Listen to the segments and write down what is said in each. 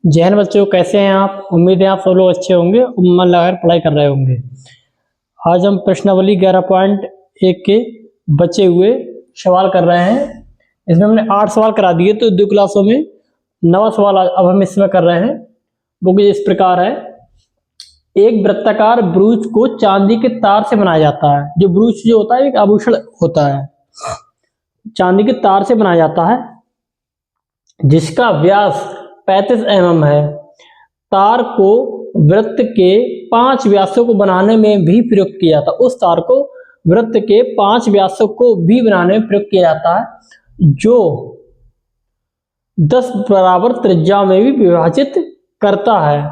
जैन बच्चों, कैसे हैं आप? उम्मीद है आप सब लोग अच्छे होंगे, मन लगाकर पढ़ाई कर रहे होंगे। आज हम प्रश्नावली 11.1 के बचे हुए सवाल कर रहे हैं। इसमें हमने 8 सवाल करा दिए, तो 2 क्लासों में 9वां सवाल अब हम इसमें कर रहे हैं। वो कुछ इस प्रकार है। एक वृत्ताकार ब्रूच को चांदी के तार से बनाया जाता है। जो ब्रूच जो होता है एक आभूषण होता है, चांदी के तार से बनाया जाता है, जिसका व्यास 35 mm है। तार को वृत्त के 5 व्यासों को बनाने में भी प्रयुक्त किया जाता है। उस तार को वृत्त के 5 व्यासों को भी बनाने में प्रयुक्त किया जाता है, जो 10 बराबर त्रिज्या में भी विभाजित करता है।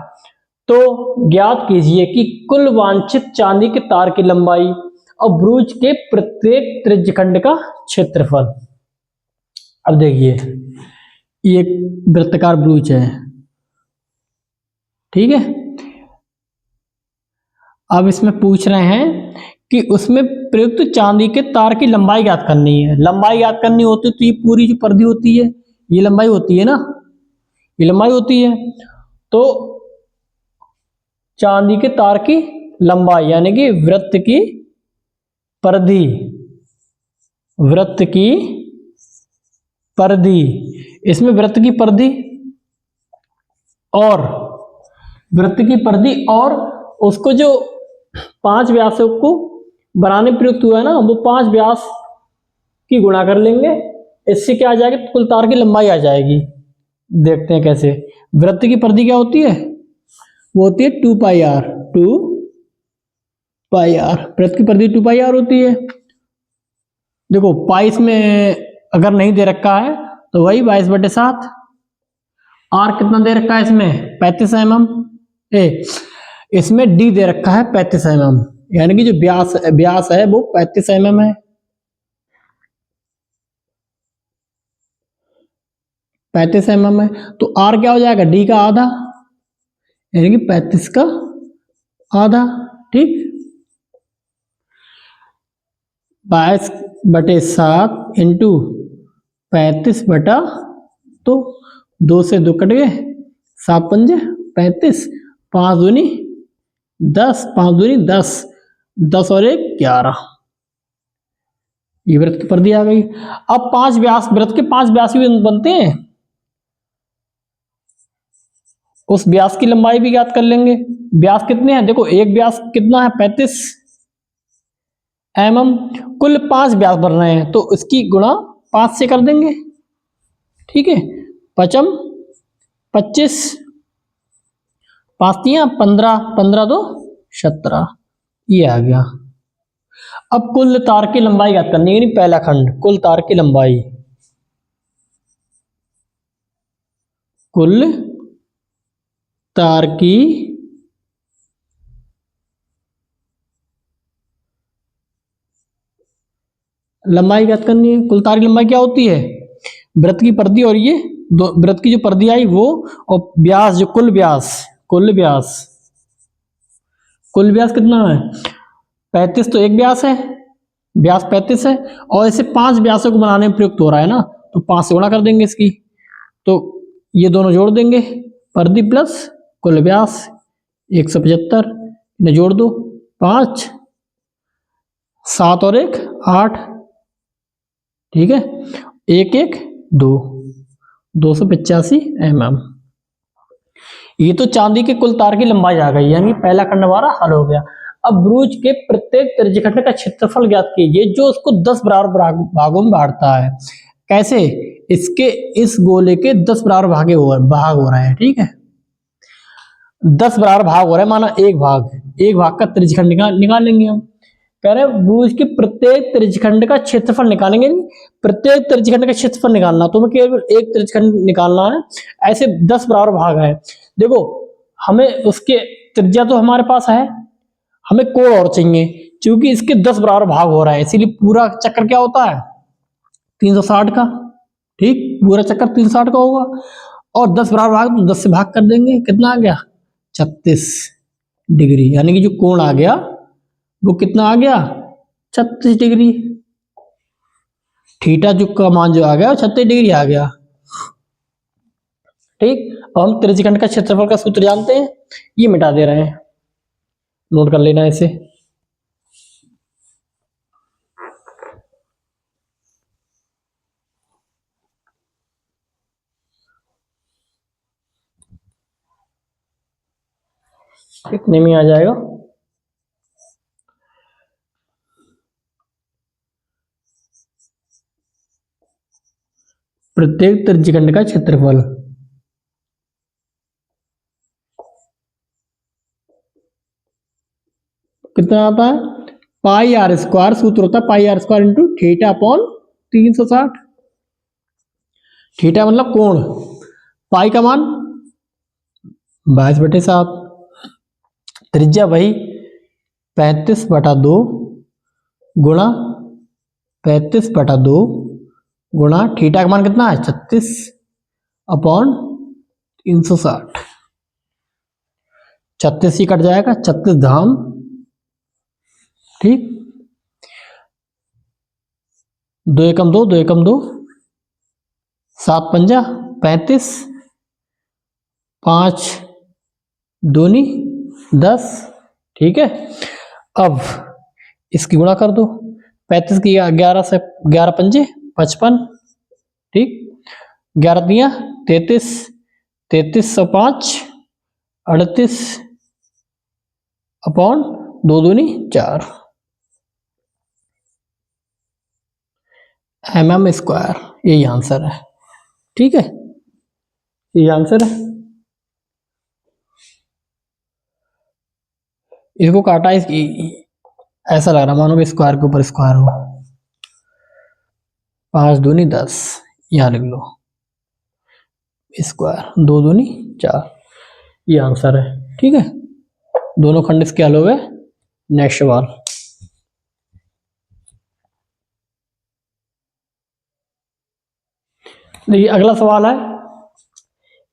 तो ज्ञात कीजिए कि कुल वांछित चांदी के तार की लंबाई और ब्रूच के प्रत्येक त्रिज्यखंड का क्षेत्रफल। अब देखिए, ये वृत्ताकार ब्रूच है, ठीक है। अब इसमें पूछ रहे हैं कि उसमें प्रयुक्त चांदी के तार की लंबाई ज्ञात करनी है। लंबाई ज्ञात करनी होती है तो ये पूरी जो परिधि होती है ये लंबाई होती है ना, ये लंबाई होती है। तो चांदी के तार की लंबाई यानी कि वृत्त की परिधि, वृत्त की परिधि, इसमें वृत्त की परिधि और वृत्त की परिधि और उसको जो 5 व्यासों को बनाने प्रयुक्त हुआ है ना, वो 5 व्यास की गुणा कर लेंगे। इससे क्या आ जाएगा? कुल तार की लंबाई आ जाएगी। देखते हैं कैसे। वृत्त की परिधि क्या होती है? वो होती है 2 पाई आर। 2 पाई आर, वृत्त की परिधि 2 पाई आर होती है। देखो पाई इसमें अगर नहीं दे रखा है तो वही 22/7। आर कितना दे रखा है इसमें? 35 mm। इसमें डी दे रखा है 35 mm, यानी कि जो व्यास है वो 35 mm है। 35 mm है तो आर क्या हो जाएगा? डी का आधा, यानी कि 35 का आधा, ठीक। 22/7 इंटू 35 तो 2 से 2 कट गए, 7 पंजे 35, 5 दूनी 10, 5 दूनी 10, 10 और 1 11। ये वृत्त की परिधि आ गई। अब 5 व्यास, वृत्त के 5 व्यास भी बनते हैं, उस व्यास की लंबाई भी ज्ञात कर लेंगे। व्यास कितने हैं? देखो एक व्यास कितना है? 35 mm। कुल 5 व्यास बन रहे हैं तो इसकी गुणा 5 से कर देंगे, ठीक है। 5 25, 5 तियां 15, 15 2 17, ये आ गया। अब कुल तार की लंबाई ज्ञात करनी है, पहला खंड कुल तार की लंबाई, कुल तार की लंबाई ज्ञात करनी है। कुल तार की लंबाई क्या होती है? वृत्त की परिधि और ये दो वृत्त की जो परिधि आई वो, और व्यास जो कुल व्यास, कुल व्यास, कुल व्यास कितना है? 35 तो एक व्यास है, व्यास 35 है, और इसे 5 व्यासों को बनाने में प्रयुक्त हो रहा है ना, तो 5 से गुणा कर देंगे इसकी, तो ये दोनों जोड़ देंगे, परिधि प्लस कुल व्यास 175, इन्हें जोड़ दो, 5, 7 और 1 8, ठीक है। 1 1 2, 285 mm। ये तो चांदी के कुल तार की लंबाई आ गई, यानी पहला खंड हमारा हल हो गया। अब ब्रूच के प्रत्येक त्रिज्यखंड का क्षेत्रफल ज्ञात कीजिए जो उसको 10 बराबर भागों में बांटता है। कैसे? इसके इस गोले के 10 बराबर भाग हो रहे हैं, ठीक है। 10 बराबर भाग हो रहा है, माना एक भाग का त्रिज्यखंड निकाल लेंगे हम। कह रहे हैं ब्रूच के प्रत्येक त्रिज्यखंड का क्षेत्रफल निकालेंगे। प्रत्येक त्रिज्यखंड का क्षेत्रफल निकालना, तो हमें केवल एक त्रिज्यखंड निकालना है। ऐसे 10 बराबर भाग है। देखो हमें उसके त्रिज्या तो हमारे पास है, हमें कोण और चाहिए, क्योंकि इसके 10 बराबर भाग हो रहा है, इसीलिए पूरा चक्कर क्या होता है? 360 का, ठीक। पूरा चक्कर 360 का होगा, और 10 बराबर भाग तो 10 से भाग कर देंगे, कितना आ गया? 36 डिग्री, यानी कि जो कोण आ गया वो कितना आ गया? 36 डिग्री। थीटा जो का मान जो आ गया 36 डिग्री आ गया, ठीक। अब हम त्रिज्यखंड का क्षेत्रफल का सूत्र जानते हैं, ये मिटा दे रहे हैं, नोट कर लेना इसे। कितने में आ जाएगा, प्रत्येक त्रिज्यखंड का क्षेत्रफल कितना आता है, पाई आर स्क्वायर, सूत्र होता है pi r square into theta upon 360। थीटा मतलब कोण, पाई का मान 22/7, त्रिज्या वही 35/2 गुणा 35/2 गुणा थीटा का मान कितना है 36 अपॉन 360। 36 ही कट जाएगा, 36 धाम, ठीक, 2 एकम 2, 2 एकम 2, 7 पंजा 35, 5 दूनी 10, ठीक है। अब इसकी गुणा कर दो, 35 की 11 से 11 पंजे 55, ठीक, 11 दिया 33, 3305 38 अपॉन 2 दूनी 4 mm स्क्वायर, यही आंसर है, ठीक है, यही आंसर है। इसको काटा, ऐसा लग रहा मानो कि स्क्वायर के ऊपर स्क्वायर हो, 5 दूनी 10, यहां लिख लो स्क्वायर, 2 दूनी 4, ये आंसर है, ठीक है। दोनों खंड इसके हल हो गए। नेक्स्ट सवाल, देखिए अगला सवाल है,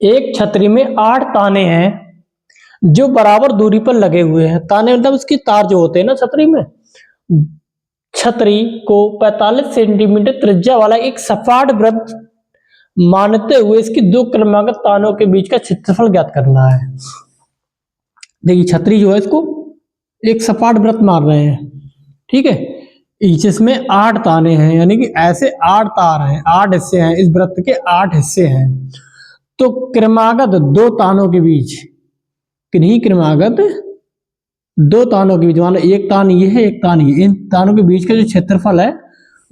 एक छतरी में 8 ताने हैं जो बराबर दूरी पर लगे हुए हैं। ताने मतलब उसकी तार जो होते हैं ना छतरी में। छतरी को 45 सेंटीमीटर त्रिज्या वाला एक सपाट वृत्त मानते हुए इसकी दो क्रमागत तानों के बीच का क्षेत्रफल ज्ञात करना है। देखिए छतरी जो है इसको एक सपाट वृत्त मार रहे हैं, ठीक है, इसमें 8 ताने हैं, यानी कि ऐसे 8 तार हैं, 8 हिस्से हैं, इस वृत्त के 8 हिस्से हैं। तो क्रमागत दो तानों के बीच, किन्हीं क्रमागत दो तानों के बीच, मान लो एक तान ये है, एक तान ये, इन तानों के बीच का जो क्षेत्रफल है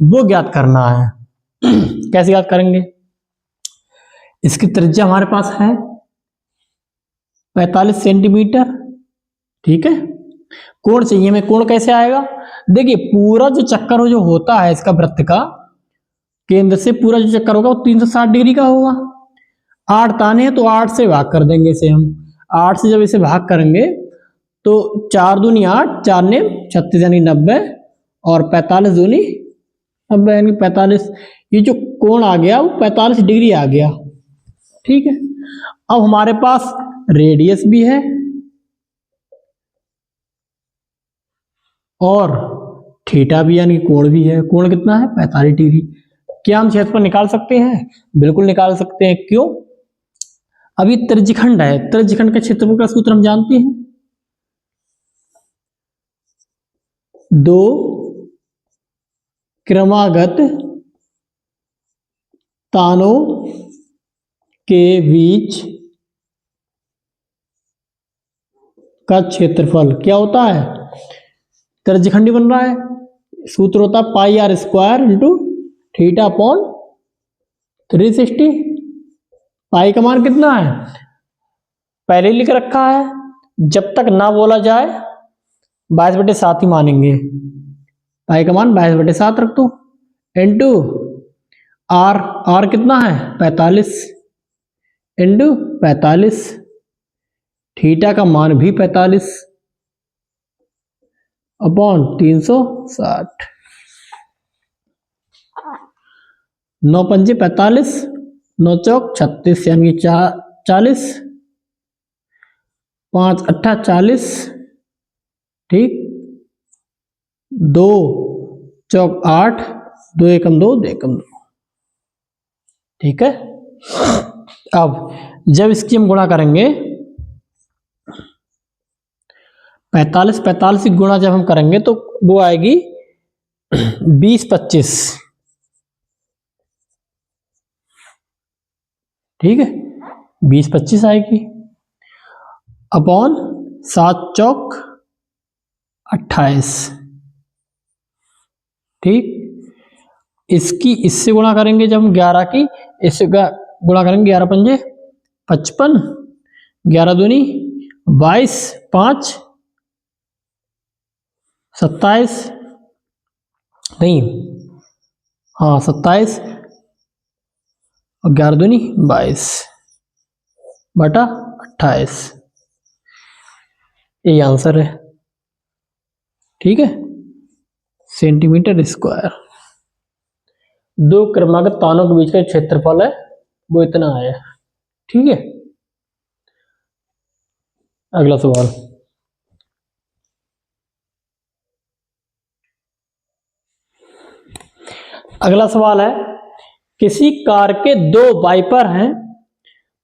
वो ज्ञात करना है। कैसे ज्ञात करेंगे, इसकी त्रिज्या हमारे पास है 45 सेंटीमीटर, ठीक है। कोण चाहिए हमें, कोण कैसे आएगा, देखिए पूरा जो चक्कर जो होता है इसका वृत्त का, केंद्र से पूरा जो चक्कर होगा वो 360 डिग्री का होगा। 8 ताने हैं तो 8 से भाग कर देंगे इसे हम, 8 से जब इसे भाग करेंगे तो 4 दूनी 8, 4 ने 36 यानी 90, और 45 दूनी 90 यानी 45। ये जो कोण आ गया वो 45 डिग्री आ गया, ठीक है। अब हमारे पास रेडियस भी है और थीटा भी यानी कोण भी है। कोण कितना है 45 डिग्री। क्या हम क्षेत्रफल निकाल सकते हैं, बिल्कुल निकाल सकते हैं। क्यों, अभी त्रिज्यखंड है, त्रिज्यखंड के क्षेत्रफल का सूत्र हम जानते हैं, दो क्रमागत तानों के बीच का क्षेत्रफल क्या होता है, त्रिज्यखंडी बन रहा है, सूत्र होता है pi r square into theta upon 360। Pi का मान कितना है पहले लिख रखा है, जब तक ना बोला जाए 22/7 ही मानेंगे। पाई का मान 22/7 रख दो, इंटू आर, आर कितना है 45 इंटू 45, थीटा का मान भी 45 अपॉन 360। 9 पंजे 45, 9 चौक 36 यानी 40, 5 अट्ठा 40, ठीक, 2 चौक 8, 2 एकम 2, 2 एकम 2, ठीक है। अब जब इसकी हम गुणा करेंगे 45 की गुणा जब हम करेंगे तो वो आएगी 20-25। ठीक है, 20-25 आएगी अपॉन 7 चौक 28। ठीक, इसकी इससे गुणा करेंगे जब हम 11 की, इससे गुणा करेंगे 11 पंजे 55, 11 दूनी 22, 5 27, नहीं हाँ 27 और 11 दूनी 22 बटा 28, ये आंसर है। ठीक है, सेंटीमीटर स्क्वायर। दो क्रमागत तानों के बीच का क्षेत्रफल है वो इतना है। ठीक है, अगला सवाल। अगला सवाल है, किसी कार के दो वाइपर हैं,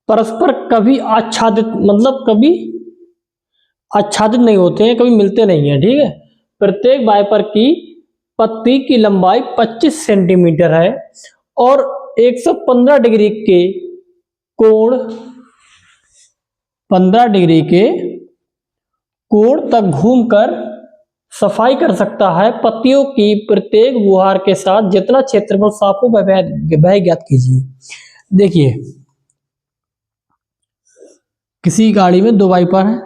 परस्पर कभी आच्छादित, मतलब कभी आच्छादित नहीं होते हैं, कभी मिलते नहीं हैं। ठीक है, प्रत्येक वाइपर की पत्ती की लंबाई 25 सेंटीमीटर है और 115 डिग्री के कोण 15 डिग्री के कोण तक घूमकर सफाई कर सकता है। पत्तियों की प्रत्येक बुहार के साथ जितना क्षेत्रफल साफ हो वह ज्ञात कीजिए। देखिए, किसी गाड़ी में दो वाइपर हैं,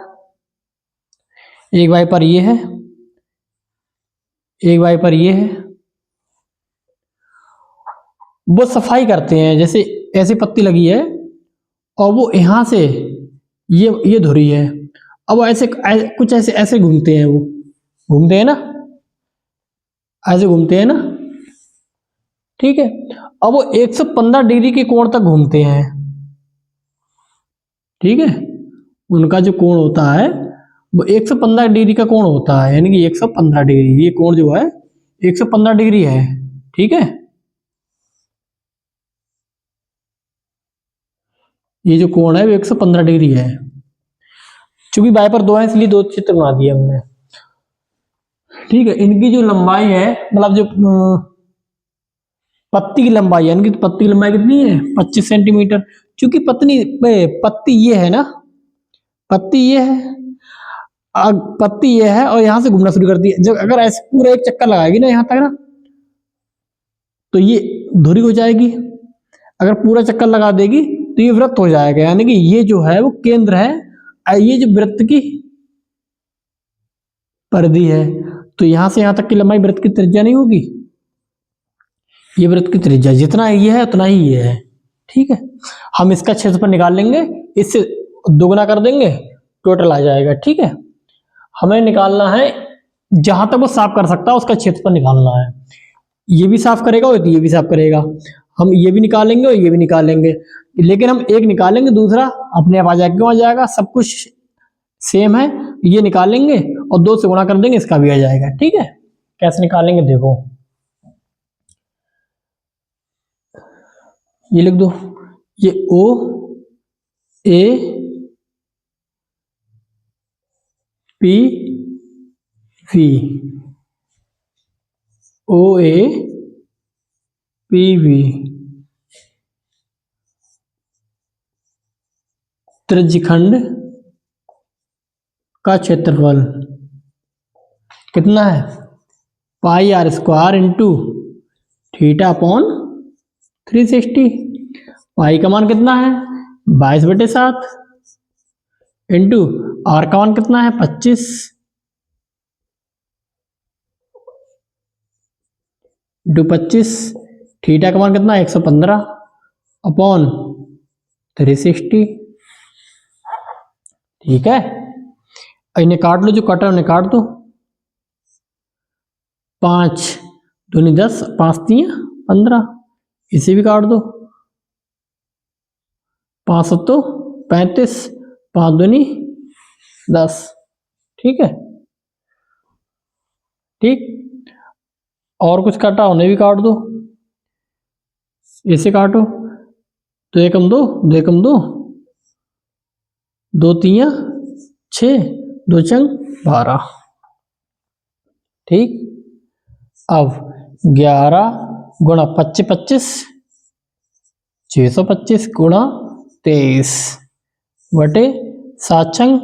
एक वाइपर ये है, एक वाइपर ये है। वो सफाई करते हैं, जैसे ऐसी पत्ती लगी है और वो यहां से ये धुरी है, अब ऐसे कुछ ऐसे ऐसे घूमते हैं, वो घूमते हैं ना, ऐसे घूमते हैं ना। ठीक है, अब वो 115 डिग्री के कोण तक घूमते हैं। ठीक है, उनका जो कोण होता है वो 115 डिग्री का कोण होता है, यानी कि 115 डिग्री, ये कोण जो है 115 डिग्री है। ठीक है, ये जो कोण है वो 115 डिग्री है। चूंकि वाइपर दो है इसलिए दो चित्र बना दिए हमने। ठीक है, इनकी जो लंबाई है, मतलब जो पत्ती की लंबाई, यानी कि पत्ती की लंबाई कितनी है 25 सेंटीमीटर। चूंकि पत्ती ये है ना, पत्ती ये है, पत्ती ये है और यहां से घूमना शुरू करती है। जब अगर ऐसे पूरा एक चक्कर लगाएगी ना यहां तक ना, तो ये धुरी हो जाएगी। अगर पूरा चक्कर लगा देगी तो ये वृत्त हो जाएगा, यानी कि ये जो है वो केंद्र है, ये जो वृत्त की परिधि है। तो यहां से यहां तक की लंबाई वृत्त की त्रिज्या नहीं होगी, ये वृत्त की त्रिज्या जितना ये है उतना ही ये है। ठीक है, हम इसका क्षेत्रफल निकाल लेंगे, इससे दोगुना कर देंगे, टोटल आ जाएगा। ठीक है, हमें निकालना है जहां तक वो साफ कर सकता है उसका क्षेत्रफल निकालना है। ये भी साफ करेगा और ये भी साफ करेगा, हम ये भी निकालेंगे और ये भी निकालेंगे, लेकिन हम एक निकालेंगे दूसरा अपने आप आ जाएगा। क्यों आ जाएगा, सब कुछ सेम है। ये निकालेंगे और 2 से गुणा कर देंगे, इसका भी आ जाएगा। ठीक है, कैसे निकालेंगे देखो, ये लिख दो, ये O A P V, O A P V त्रिज्यखंड का क्षेत्रफल कितना है, pi r square into theta upon 360। Pi का मान कितना है 22/7 इंटू आर का मान कितना है 25 इंटू 25, थीटा का मान कितना है 115 अपॉन 360। ठीक है, इन्हें काट लो, जो कटा उन्हें काट दो, 5 दूनी 10, 5 3 15, इसे भी काट दो, 5 7 35, 5 दूनी 10। ठीक है, ठीक, और कुछ काटा उन्हें भी काट दो, इसे काटो, 2 एकम 2, 2 एकम 2, दो तियां 6, दो चंग 12। ठीक, अब 11 गुणा 25 25, 625 गुणा 23 बटे 7 छंग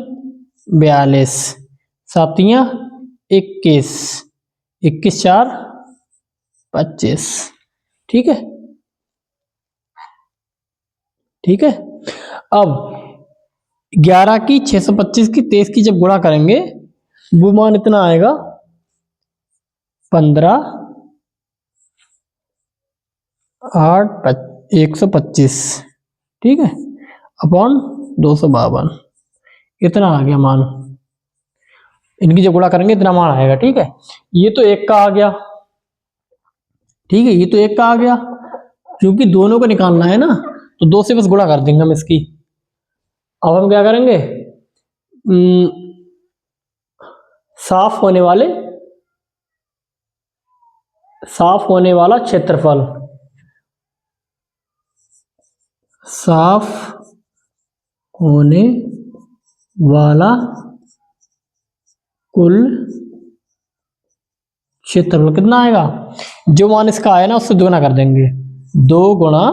42, सातियां 21, 21 4 25। ठीक है, ठीक है। अब 11 की 625 की 23 की जब गुणा करेंगे वो मान इतना आएगा 15 8 125। ठीक है, अपॉन 252 इतना आ गया मान। इनकी जब गुणा करेंगे इतना मान आएगा। ठीक है, ये तो एक का आ गया। ठीक है, ये तो एक का आ गया, क्योंकि दोनों को निकालना है ना, तो 2 से बस गुणा कर देंगे हम इसकी। अब हम क्या करेंगे, साफ होने वाला क्षेत्रफल, साफ होने वाला कुल क्षेत्रफल कितना आएगा, जो मान इसका आया ना उससे दोगुना कर देंगे। 2 गुणा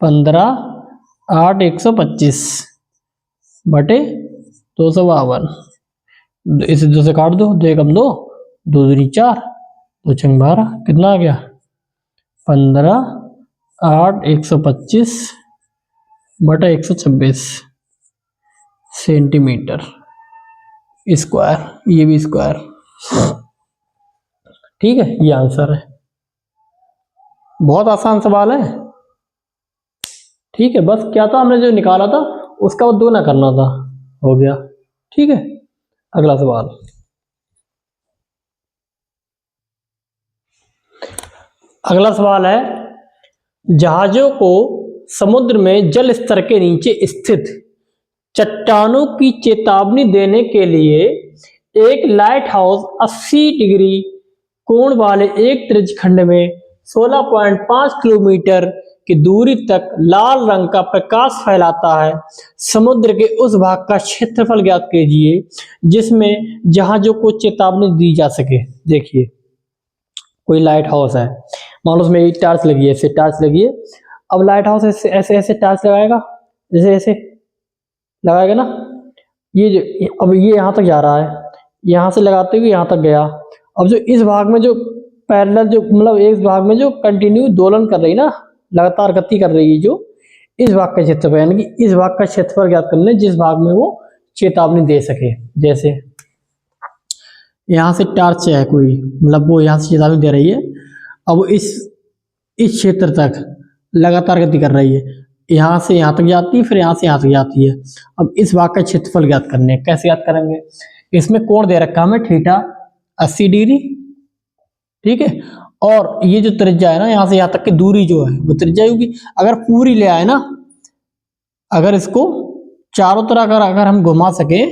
15 8 125 बटे 252। इसे 2 से काट दो, 2 एकम 2, 2 दूनी 4, 2 छंग 12, कितना आ गया 15 8 125 बटा 126 सेंटीमीटर स्क्वायर। ये भी स्क्वायर। ठीक है, ये आंसर है। बहुत आसान सवाल है। ठीक है, बस क्या था, हमने जो निकाला था उसका वो दोगुना करना था, हो गया। ठीक है, अगला सवाल। अगला सवाल है, जहाजों को समुद्र में जल स्तर के नीचे स्थित चट्टानों की चेतावनी देने के लिए एक लाइट हाउस 80 डिग्री कोण वाले एक त्रिज्यखंड में 16.5 किलोमीटर की दूरी तक लाल रंग का प्रकाश फैलाता है। समुद्र के उस भाग का क्षेत्रफल ज्ञात कीजिए जिसमें जहाजों को चेतावनी दी जा सके। देखिए, कोई लाइट हाउस है, मान लो उसमें एक टार्च लगी है, ऐसे टार्च लगी है। अब लाइट हाउस ऐसे ऐसे ऐसे टार्च लगाएगा, जैसे ऐसे लगाएगा ना, ये जो अब ये यहाँ तक जा रहा है, यहाँ से लगाते हुए यहाँ तक गया। अब जो इस भाग में जो पैरेलल, जो मतलब इस भाग में जो कंटिन्यू दोलन कर रही ना, लगातार गति कर रही है, जो इस भाग का क्षेत्रफल, यानी कि इस भाग का क्षेत्रफल ज्ञात करना है जिस भाग में वो चेतावनी दे सके। जैसे यहाँ से टार्च है कोई, मतलब वो यहाँ से चेतावनी दे रही है, अब वो इस क्षेत्र तक लगातार गति कर रही है, यहाँ से यहाँ तक जाती है, फिर यहाँ से यहाँ तक जाती है। अब इस भाग का क्षेत्रफल ज्ञात करने, कैसे ज्ञात करेंगे, इसमें कोण दे रखा है हमें थीटा 80 डिग्री। ठीक है, और ये जो त्रिज्या है ना, यहाँ से यहाँ तक की दूरी जो है वो त्रिज्या होगी। अगर पूरी ले आए ना, अगर इसको चारों तरह अगर हम घुमा सके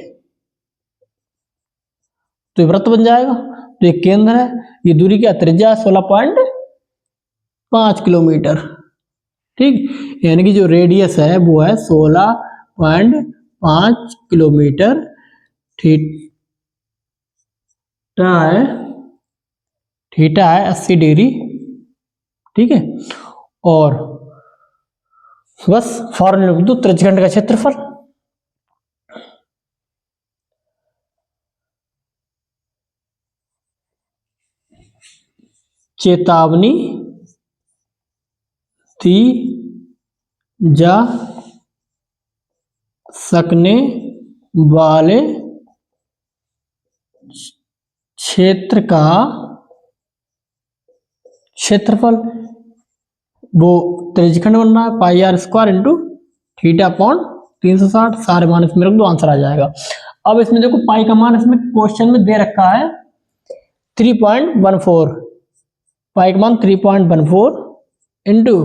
तो वृत्त बन जाएगा। तो ये केंद्र है, ये दूरी क्या त्रिज्या है 16.5 किलोमीटर। ठीक, यानी कि जो रेडियस है वो है 16.5 किलोमीटर। थीटा है 80 डिग्री। ठीक है, और बस फॉर्मूला लिख दो, त्रिज्यखंड का क्षेत्रफल। चेतावनी दी जा सकने वाले क्षेत्र का क्षेत्रफल, वो त्रिज्यखंड बन रहा है pi r square into theta upon 360। सारे मान इसमें रख दो, आंसर आ जाएगा। अब इसमें देखो पाई का मान इसमें क्वेश्चन में दे रखा है 3.14, पाई का मान 3.14 इंटू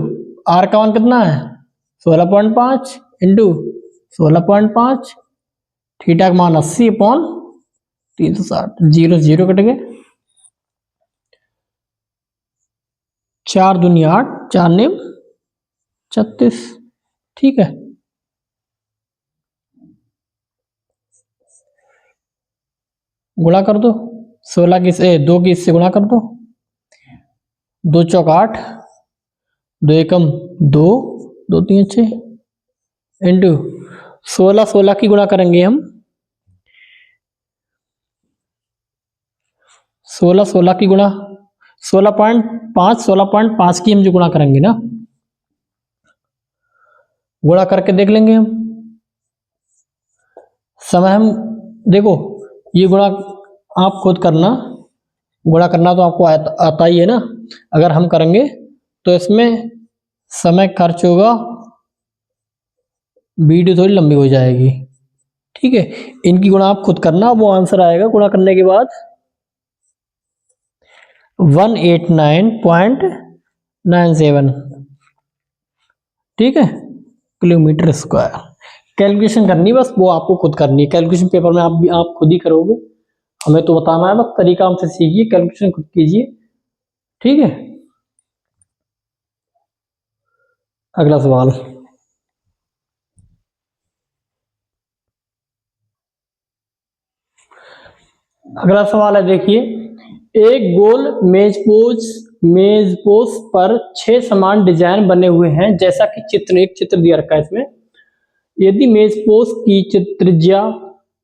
आर का मान कितना है 16.5 इंटू 16.5, थीटा का मान 80 अपॉन 360। 0 0 कट गए, 4 दूनी 8, 4 नेम 36। ठीक है, गुणा कर दो 16 की से 2 की इससे गुणा कर दो, 2 चौक 8, 2 एकम 2, 2 3 6 इंटू 16, 16 की गुणा करेंगे हम, 16 16 की गुणा 16.5, 16.5 की हम जो गुणा करेंगे ना, गुणा करके देख लेंगे हम समय। हम देखो ये गुणा आप खुद करना, गुणा करना तो आपको आता ही है ना। अगर हम करेंगे तो इसमें समय खर्च होगा, वीडियो थोड़ी लंबी हो जाएगी। ठीक है, इनकी गुणा आप खुद करना, वो आंसर आएगा गुणा करने के बाद 189.97। ठीक है, किलोमीटर स्क्वायर। कैलकुलेशन करनी बस, वो आपको खुद करनी है। कैलकुलेशन पेपर में आप खुद ही करोगे, हमें तो बताना है बस, तरीका हमसे सीखिए, कैलकुलेशन खुद कीजिए। ठीक है, अगला सवाल। अगला सवाल है, देखिए, एक गोल मेजपोश पर 6 समान डिजाइन बने हुए हैं, जैसा कि एक चित्र दिया रखा है इसमें। यदि मेजपोश की त्रिज्या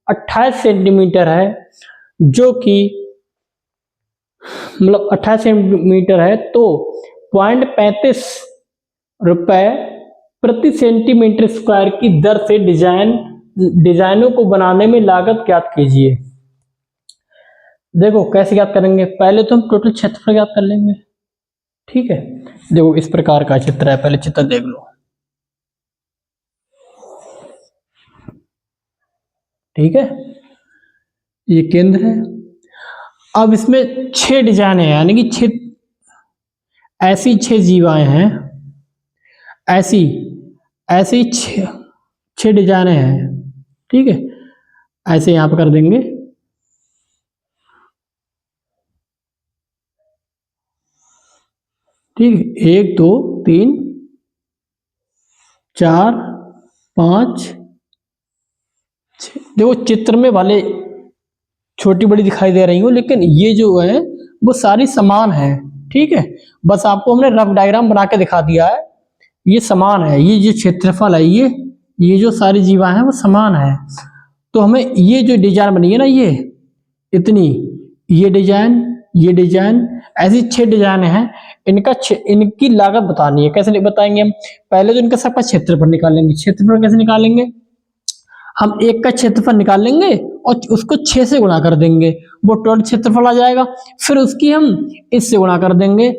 28 सेंटीमीटर है, जो कि मतलब 28 सेंटीमीटर है, तो 0.35 रुपए प्रति सेंटीमीटर स्क्वायर की दर से डिजाइनों को बनाने में लागत ज्ञात कीजिए। देखो कैसे ज्ञात करेंगे, पहले तो हम टोटल क्षेत्रफल ज्ञात कर लेंगे। ठीक है, देखो इस प्रकार का चित्र है, पहले चित्र देख लो। ठीक है, ये केंद्र है। अब इसमें 6 डिजाइन है, यानी कि 6 ऐसी 6 जीवाएं हैं, ऐसी ऐसी 6 डिजाइने हैं। ठीक है, ऐसे यहां पर कर देंगे। ठीक है, 1 2 3 4 5 6। देखो चित्र में भले छोटी बड़ी दिखाई दे रही हो, लेकिन ये जो है वो सारी समान है। ठीक है, बस आपको हमने रफ डायग्राम बना के दिखा दिया है, ये समान है। ये जो क्षेत्रफल है, ये जो सारी जीवा है वो समान है। तो हमें ये जो डिजाइन बनी है ना, ये इतनी, ये डिजाइन ऐसी 6 डिजाइन है, इनकी लागत बतानी है। कैसे बताएंगे हम, पहले तो इनका सबका क्षेत्रफल निकालेंगे। क्षेत्रफल कैसे निकालेंगे, हम एक का क्षेत्रफल निकाल लेंगे और उसको 6 से गुणा कर देंगे, वो टोटल क्षेत्रफल आ जाएगा। फिर उसकी हम इससे गुणा कर देंगे,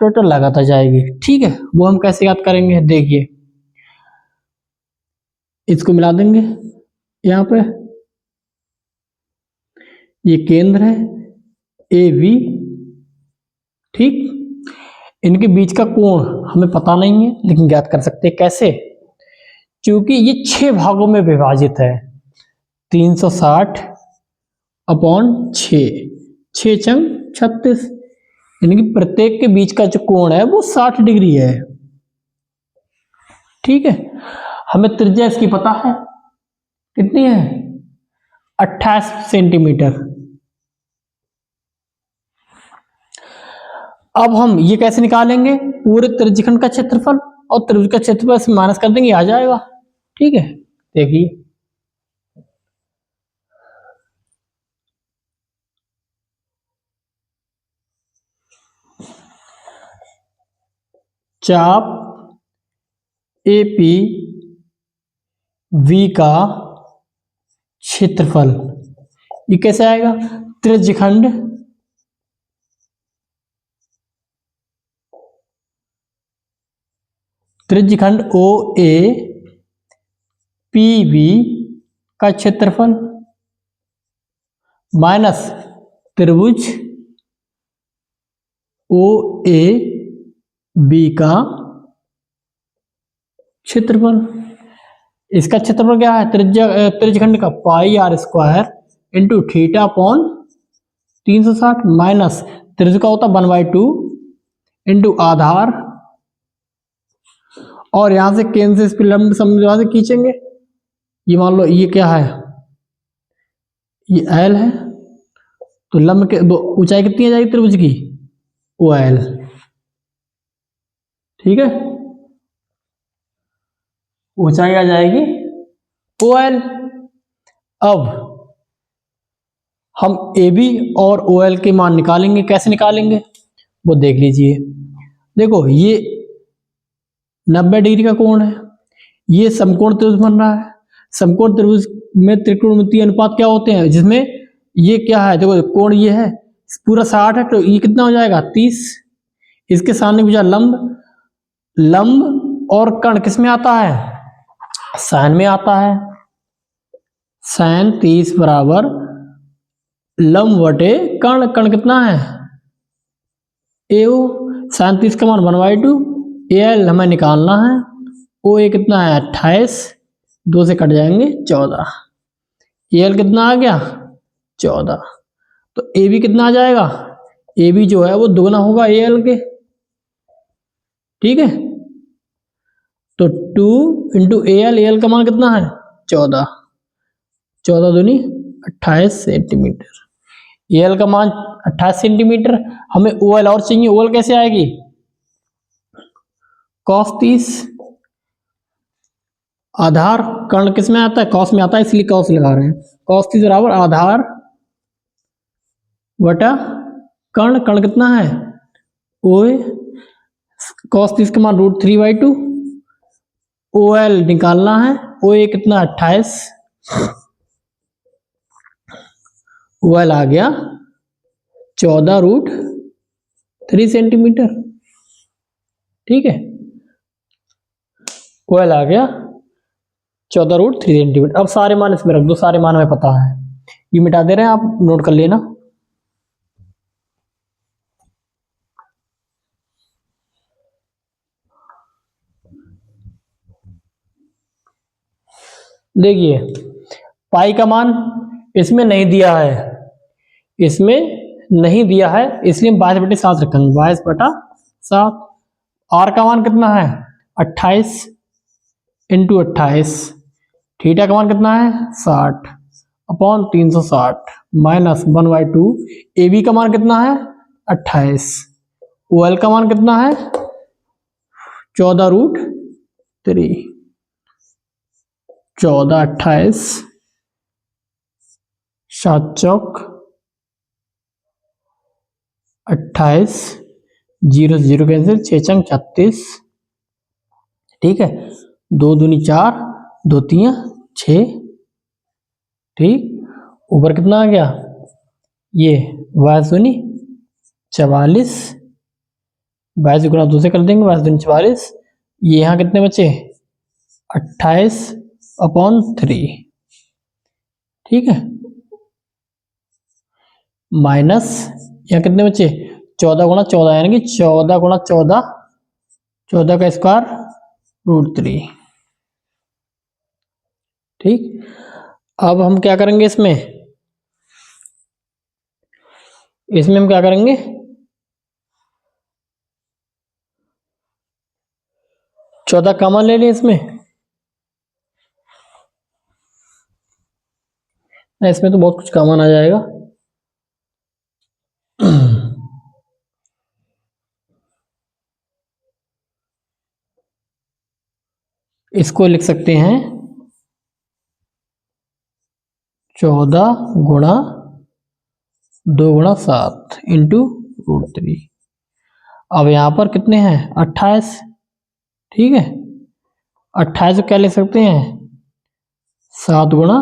टोटल लागत आ जाएगी। ठीक है, वो हम कैसे याद करेंगे, देखिए इसको मिला देंगे यहां पे, ये केंद्र है ए बी। ठीक, इनके बीच का कोण हमें पता नहीं है, लेकिन ज्ञात कर सकते हैं। कैसे, क्योंकि ये 6 भागों में विभाजित है, 360 अपॉन 6, 6 चंग 36, यानी कि प्रत्येक के बीच का जो कोण है वो 60 डिग्री है। ठीक है, हमें त्रिज्या इसकी पता है, कितनी है, 28 सेंटीमीटर। अब हम ये कैसे निकालेंगे, पूरे त्रिज्यखंड का क्षेत्रफल और त्रिभुज का क्षेत्रफल से माइनस कर देंगे, आ जाएगा। ठीक है, देखिए चाप AP V का क्षेत्रफल, ये कैसे आएगा, त्रिज्यखंड OA PB का क्षेत्रफल माइनस त्रिभुज OAB का क्षेत्रफल। इसका क्षेत्रफल क्या है, त्रिज्यखंड का πr² into theta upon 360 minus त्रिज्य का होता 1/2 इंटू आधार, और यहां से केंद्र से इस पे लंब समझ से खींचेंगे। ये मान लो ये क्या है, ये L है, तो लंब के ऊंचाई कितनी आ जाएगी त्रिभुज की, OL। ठीक है, ऊंचाई आ जाएगी OL। अब हम AB और OL के मान निकालेंगे, कैसे निकालेंगे वो देख लीजिए। देखो ये 90 डिग्री का कोण है, ये समकोण त्रिभुज बन रहा है। समकोण त्रिभुज में त्रिकोणमितीय अनुपात क्या होते हैं, जिसमें ये क्या है, देखो कोण ये है पूरा 60 है, तो ये कितना हो जाएगा 30। इसके सामने पूछा लंब, लंब और कर्ण किस में आता है, साइन में आता है। साइन 30 बराबर लंब बटे कर्ण, कर्ण कितना है AO। साइन 30 का मान 1/2, AL हमें निकालना है। OA कितना है 28, 2 से कट जाएंगे 14। AL कितना आ गया 14। तो AB कितना आ जाएगा, AB जो है वो दुगना होगा AL के। ठीक है, तो 2 इंटू AL, AL का मान कितना है 14, 14 दूनी 28 सेंटीमीटर। AL का मान 28 सेंटीमीटर। हमें OL और चाहिए, OL कैसे आएगी, cos 30। आधार कर्ण किस में आता है, cos में आता है, इसलिए cos लगा रहे हैं। cos 30 बराबर आधार बटा कर्ण, कर्ण कितना है OA। cos 30 का मान √3/2। OL निकालना है, OA कितना 28, OL आ गया 14√3 सेंटीमीटर। ठीक है, OL आ गया 14√3 सेंटीमीटर। अब सारे मान इसमें रख दो, सारे मान हमें पता है, ये मिटा दे रहे हैं, आप नोट कर लेना। देखिए पाई का मान इसमें नहीं दिया है, इसमें नहीं दिया है, इसलिए हम 22/7 रखेंगे, 22/7। आर का मान कितना है 28 इंटू 28। थीटा का मान कितना है 60 अपॉन 360 माइनस 1/2। ए बी का मान कितना है 28। OL का मान कितना है 14√3। 14 28 7 चौक 28, 0 से 0 कैंसिल, 6 चंग 36। ठीक है, 2 दूनी 4, 2 3 6। ठीक, ऊपर कितना आ गया ये 22 दूनी 44, 22 गुणा 2 से कर देंगे, 22 दूनी 44। ये यहाँ कितने बचे 28/3। ठीक है, माइनस यहाँ कितने बचे 14 गुणा 14, यानी कि 14 गुणा 14, 14 का स्क्वायर √3। ठीक, अब हम क्या करेंगे इसमें हम क्या करेंगे, चौदह कॉमन ले लें इसमें। इसमें तो बहुत कुछ कॉमन आ जाएगा। इसको लिख सकते हैं 14 गुणा 2 गुणा 7 इंटू √3। अब यहां पर कितने हैं 28। ठीक है, 28 को क्या लिख सकते हैं 7 गुणा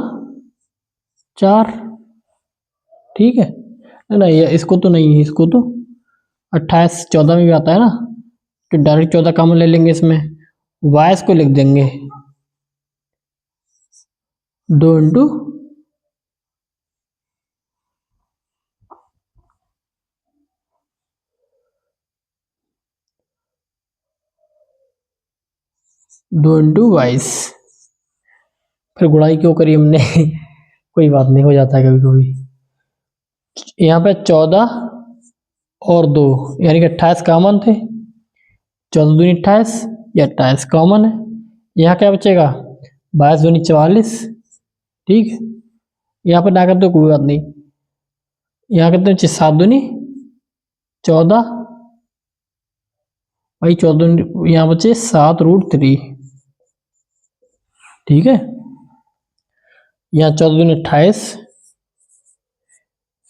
4। ठीक है, नहीं इसको तो नहीं है, इसको तो 28 14 में भी आता है ना, तो डायरेक्ट 14 कॉमन ले लेंगे इसमें। वाइस को लिख देंगे 2 इंटू 22। फिर गुणाई क्यों करी हमने कोई बात नहीं, हो जाता है कभी कभी। यहाँ पे 14 और 2 यानी कि 28 कॉमन थे, 14 दूनी 28, या 28 कॉमन है। यहाँ क्या बचेगा 22 दूनी 44। ठीक, यहाँ पर ना कर दो कोई बात नहीं, यहाँ कितने बचे, 7 दूनी 14, भाई 14 यहाँ बचे 7√3, ठीक है। यहाँ 14 दूनी 28,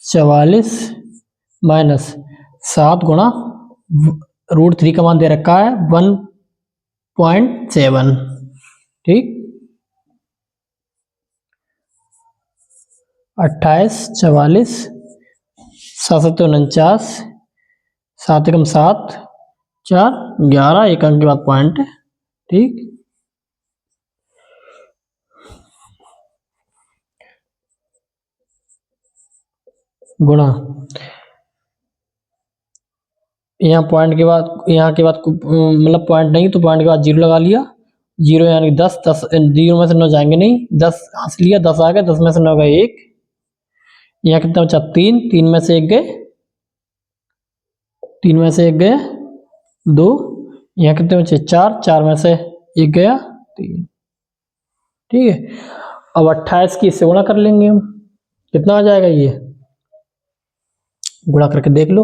44 माइनस 7 गुणा √3 का मान दे रखा है 1.7, ठीक। 28, 44, 749, 7 एकम 7, 4, 11, एक अंक के बाद पॉइंट, ठीक। गुणा यहाँ पॉइंट के बाद, यहाँ के बाद मतलब पॉइंट नहीं तो पॉइंट के बाद 0 लगा लिया, 0 यानी 10, 0 में से 9 जाएंगे नहीं, 10 हंस लिया, 10 आ गया, 10 में से 9 गए 1, यहाँ कितना बचा 3, 3 में से 1 गए, 3 में से 1 गया 2, यहाँ कितने बचे 4, 4 में से 1 गया 3, ठीक है। अब 28 की इससे गुणा कर लेंगे हम, कितना आ जाएगा, ये गुणा करके देख लो,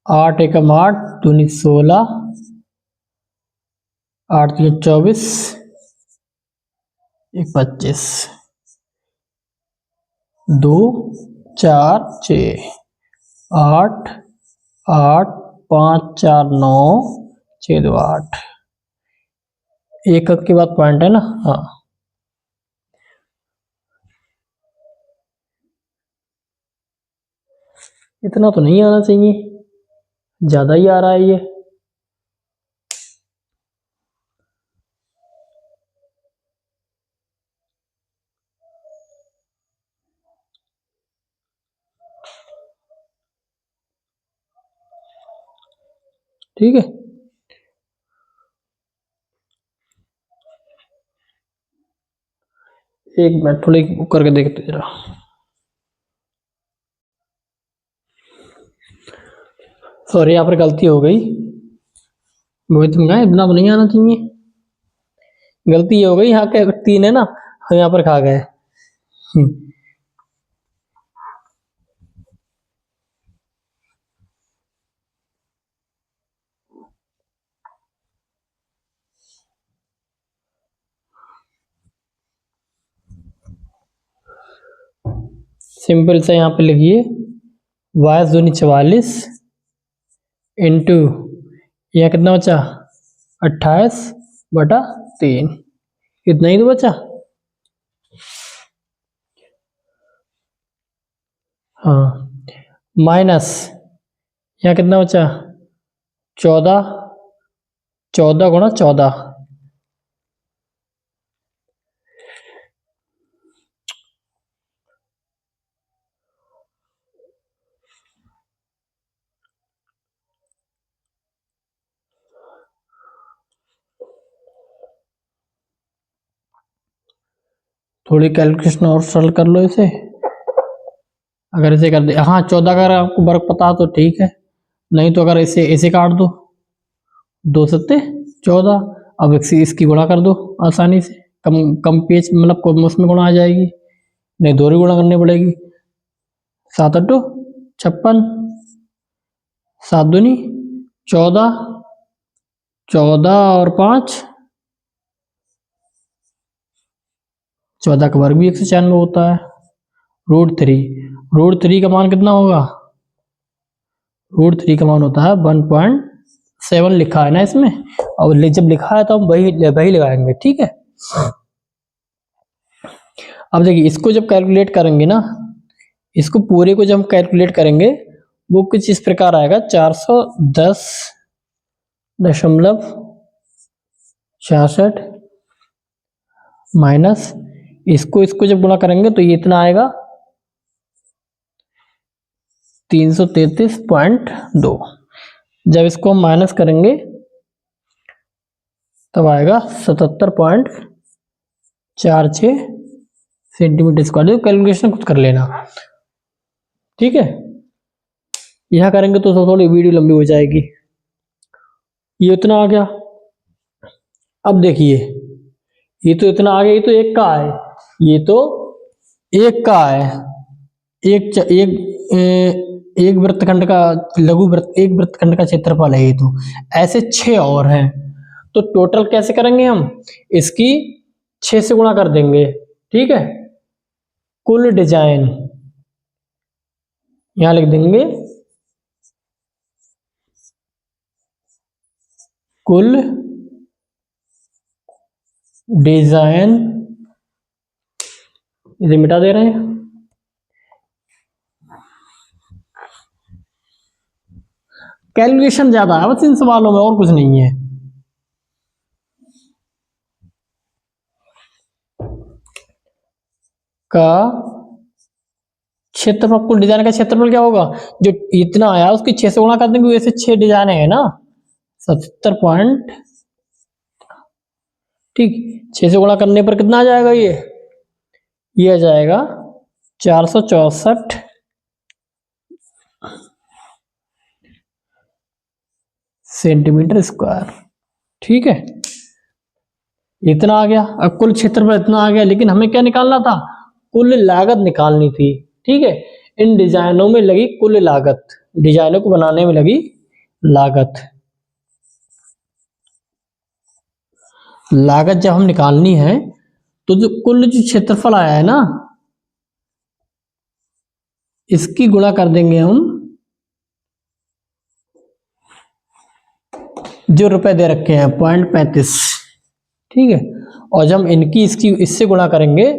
8 एकम 8, दूनी 16, 8 3 24, 1 25, 2 4 6, 8 8 5 4 9, 6 2 8, एक अंक के बाद पॉइंट है ना, हाँ। इतना तो नहीं आना चाहिए, ज्यादा ही आ रहा है ये, ठीक है। एक मिनट थोड़ी करके देखते जरा, सॉरी यहाँ पर गलती हो गई, मोहित में गए, इतना तो नहीं आना चाहिए, गलती हो गई, यहाँ के 3 है ना, हम यहाँ पर खा गए। सिंपल से यहाँ पे लिखिए, 22 दूनी 44 इंटू यहाँ कितना बचा 28/3, इतना ही तो बचा, हाँ। माइनस यहाँ कितना बचा 14, 14 गुणा 14, थोड़ी कैलकुलेशन और सरल कर लो इसे, अगर इसे कर दे, हाँ 14 का अगर आपको वर्ग पता है तो ठीक है, नहीं तो अगर इसे ऐसे काट दो, 2 सत्ते 14, अब इसकी गुणा कर दो आसानी से, कम कम पेज मतलब कम उसमें गुणा आ जाएगी, नहीं दोहरी गुणा करनी पड़ेगी, 7 8 56, 7 दूनी 14, 14 और 5, 14 का वर्ग भी 196 होता है, √3 का मान कितना होगा, √3 का मान होता है 1.7 लिखा है ना इसमें, और जब लिखा है तो हम वही लगाएंगे, ठीक है। अब देखिए इसको जब कैलकुलेट करेंगे ना, इसको पूरे को जब हम कैलकुलेट करेंगे वो कुछ इस प्रकार आएगा, 410.66 माइनस इसको जब गुणा करेंगे तो ये इतना आएगा 333.2, जब इसको हम माइनस करेंगे तब आएगा 77.46 सेंटीमीटर स्क्वायर, कैलकुलेशन खुद कर लेना, ठीक है। यहां करेंगे तो थोड़ी वीडियो लंबी हो जाएगी, ये इतना आ गया। अब देखिए ये तो इतना आ गया, ये तो एक का है, ये तो एक का है, एक वृत्तखंड का लघु वृत्त, एक वृत्तखंड का क्षेत्रफल है ये तो। ऐसे 6 और हैं, तो टोटल कैसे करेंगे हम, इसकी 6 से गुणा कर देंगे, ठीक है। कुल डिजाइन यहां लिख देंगे, कुल डिजाइन, इसे मिटा दे रहे हैं। कैलकुलेशन ज्यादा है बस इन सवालों में, और कुछ नहीं है। का क्षेत्रफल, कुल डिजाइन का क्षेत्रफल क्या होगा, जो इतना आया उसकी 6 से गुणा कर देंगे, वैसे 6 डिजाइन है ना, 77 पॉइंट, ठीक। 6 से गुणा करने पर कितना आ जाएगा, ये आ जाएगा 464 सेंटीमीटर स्क्वायर, ठीक है। इतना आ गया। अब कुल क्षेत्रफल इतना आ गया, लेकिन हमें क्या निकालना था, कुल लागत निकालनी थी, ठीक है। इन डिजाइनों में लगी कुल लागत, डिजाइनों को बनाने में लगी लागत, लागत जब हम निकालनी है तो जो कुल जो क्षेत्रफल आया है ना, इसकी गुणा कर देंगे हम जो रुपए दे रखे हैं 0.35, ठीक है। और जब इनकी इसकी इससे गुणा करेंगे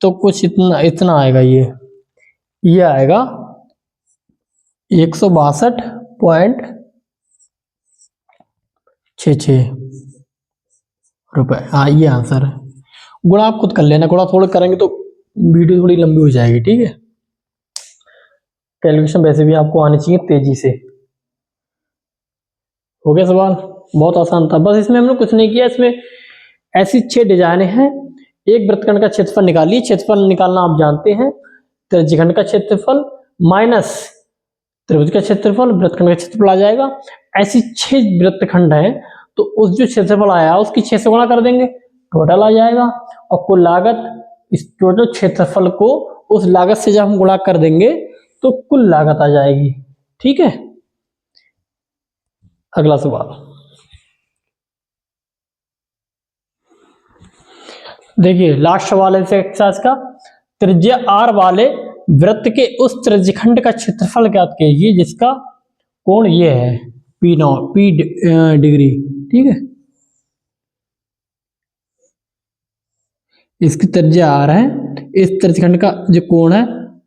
तो कुछ इतना इतना आएगा, ये आएगा 162.66 रुपए। हाँ ये आंसर है। गुणा आप खुद कर लेना, गुणा थोड़ा करेंगे तो वीडियो थोड़ी लंबी हो जाएगी, ठीक है। कैलकुलेशन वैसे भी आपको आनी चाहिए तेजी से। हो गया सवाल, बहुत आसान था, बस इसमें हमने कुछ नहीं किया। इसमें ऐसी 6 डिजाइने हैं। एक वृत्तखंड का क्षेत्रफल निकालिए, क्षेत्रफल निकालना आप जानते हैं, त्रिज्यखंड का क्षेत्रफल माइनस त्रिभुज का क्षेत्रफल, वृत्तखंड का क्षेत्रफल आ जाएगा। ऐसी 6 वृत्तखंड हैं, तो उस जो क्षेत्रफल आया उसकी 6 से गुणा कर देंगे, टोटल आ जाएगा। और कुल लागत, इस टोटल क्षेत्रफल को उस लागत से जब हम गुणा कर देंगे तो कुल लागत आ जाएगी, ठीक है। अगला सवाल देखिए, लास्ट सवाल है एक्सरसाइज का। त्रिज्या r वाले वृत्त के उस त्रिज्यखंड का क्षेत्रफल ज्ञात कीजिए जिसका कोण ये है P डिग्री, ठीक है। इसकी त्रिज्या r है, इस त्रिज्यखंड का जो कोण है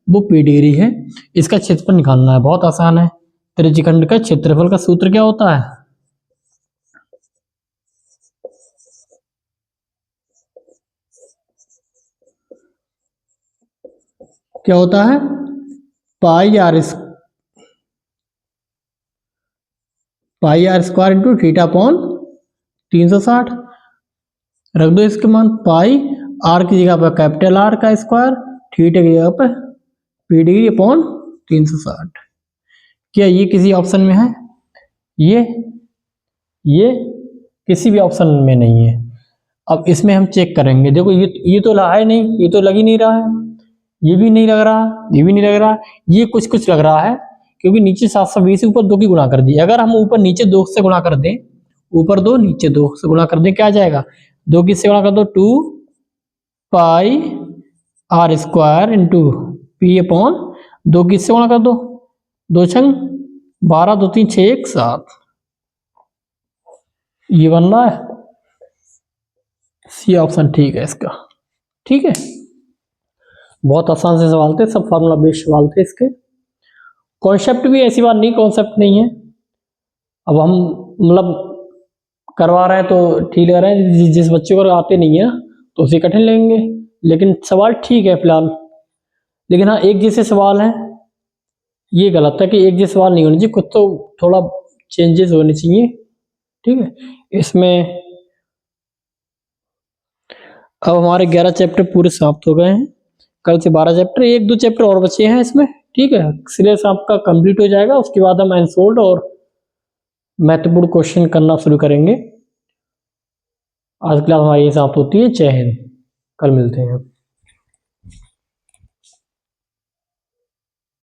वो P डिग्री है। इसका क्षेत्रफल निकालना है, बहुत आसान है। त्रिज्यखंड का क्षेत्रफल का सूत्र क्या होता है, क्या होता है, pi r square into theta upon 360। रख दो इसके मान, पाई आर की जगह पर कैपिटल आर का स्क्वायर, थीटा की जगह पर पी डिग्री अपॉन 360। क्या ये किसी ऑप्शन में है, ये किसी भी ऑप्शन में नहीं है। अब इसमें हम चेक करेंगे, देखो ये तो लगा है नहीं, ये तो लग ही नहीं रहा है, ये भी नहीं लग रहा, ये भी नहीं लग रहा, ये कुछ कुछ लग रहा है, क्योंकि नीचे 720 से ऊपर 2 की गुणा कर दी। अगर हम ऊपर नीचे 2 से गुणा कर दें, ऊपर 2 नीचे 2 से गुणा कर दें, क्या आ जाएगा, 2 किससे गुणा कर दो, 2 pi r square into P upon 2 किससे गुणा कर दो, 2 छंग 12, 2 3 6 1 7, ये बन रहा है सी ऑप्शन, ठीक है इसका, ठीक है। बहुत आसान से सवाल थे, सब फार्मूला बेस्ड सवाल थे इसके। कॉन्सेप्ट भी ऐसी बात नहीं, कॉन्सेप्ट नहीं है। अब हम मतलब करवा रहे हैं तो ठीक लग रहा है, जिस बच्चे को आते नहीं है तो उसे कठिन लेंगे, लेकिन सवाल ठीक है फिलहाल। लेकिन हाँ, एक जैसे सवाल है, ये गलत है कि एक जैसे सवाल नहीं होने चाहिए, कुछ तो थोड़ा चेंजेस होने चाहिए, ठीक है। इसमें अब हमारे 11 चैप्टर पूरे समाप्त हो गए हैं, कल से 12 चैप्टर, 1-2 चैप्टर और बचे हैं इसमें, ठीक है। सिलेबस आपका कंप्लीट हो जाएगा, उसके बाद हम अनसोल्ड और महत्वपूर्ण क्वेश्चन करना शुरू करेंगे। आज क्लास हमारी समाप्त होती है। जय हिंद। कल मिलते हैं।